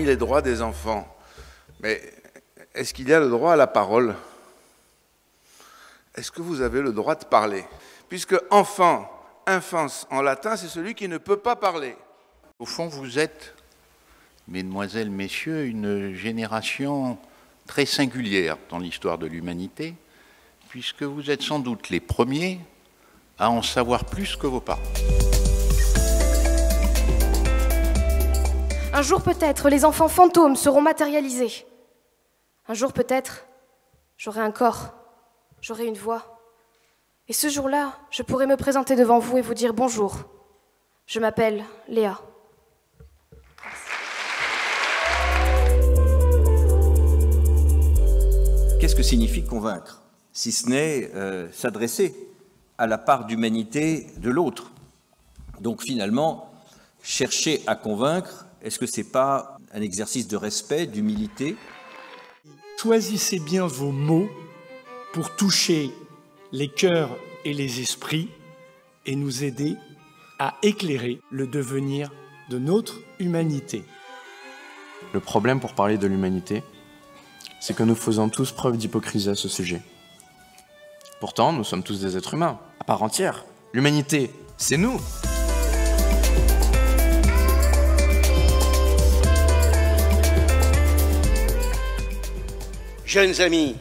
les droits des enfants. Mais est-ce qu'il y a le droit à la parole? Est-ce que vous avez le droit de parler? Puisque enfant, infance en latin, c'est celui qui ne peut pas parler. Au fond, vous êtes, mesdemoiselles, messieurs, une génération très singulière dans l'histoire de l'humanité, puisque vous êtes sans doute les premiers à en savoir plus que vos parents. Un jour peut-être, les enfants fantômes seront matérialisés. Un jour peut-être, j'aurai un corps, j'aurai une voix. Et ce jour-là, je pourrai me présenter devant vous et vous dire bonjour. Je m'appelle Léa. Qu'est-ce que signifie convaincre, si ce n'est s'adresser à la part d'humanité de l'autre? Donc finalement, chercher à convaincre, est-ce que ce n'est pas un exercice de respect, d'humilité? Choisissez bien vos mots pour toucher les cœurs et les esprits et nous aider à éclairer le devenir de notre humanité. Le problème pour parler de l'humanité, c'est que nous faisons tous preuve d'hypocrisie à ce sujet. Pourtant, nous sommes tous des êtres humains, à part entière. L'humanité, c'est nous. Jeunes amis,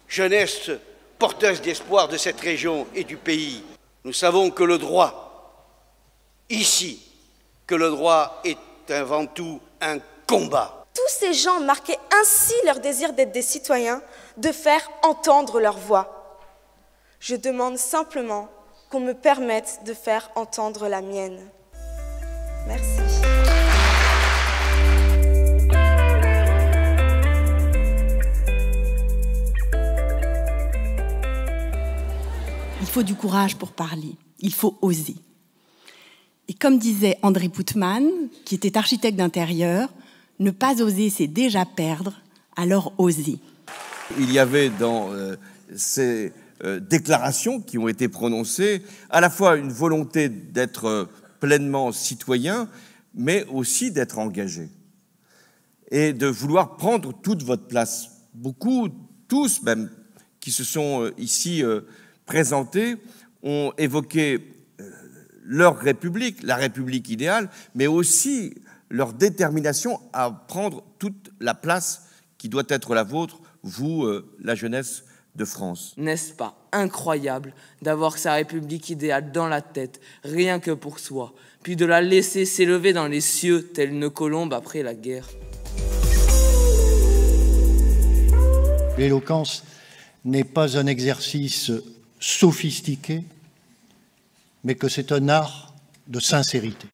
jeunesse porteuse d'espoir de cette région et du pays, nous savons que le droit, ici, que le droit est avant tout un combat. Tous ces gens marquaient ainsi leur désir d'être des citoyens, de faire entendre leur voix. Je demande simplement qu'on me permette de faire entendre la mienne. Merci. Il faut du courage pour parler, il faut oser. Et comme disait André Poutman, qui était architecte d'intérieur, ne pas oser, c'est déjà perdre, alors oser. Il y avait dans ces déclarations qui ont été prononcées à la fois une volonté d'être pleinement citoyen, mais aussi d'être engagé. Et de vouloir prendre toute votre place. Beaucoup, tous même, qui se sont ici présentés, ont évoqué leur République, la République idéale, mais aussi leur détermination à prendre toute la place qui doit être la vôtre, vous, la jeunesse de France. N'est-ce pas incroyable d'avoir sa République idéale dans la tête, rien que pour soi, puis de la laisser s'élever dans les cieux, telle une colombe après la guerre? L'éloquence n'est pas un exercice sophistiqué, mais que c'est un art de sincérité.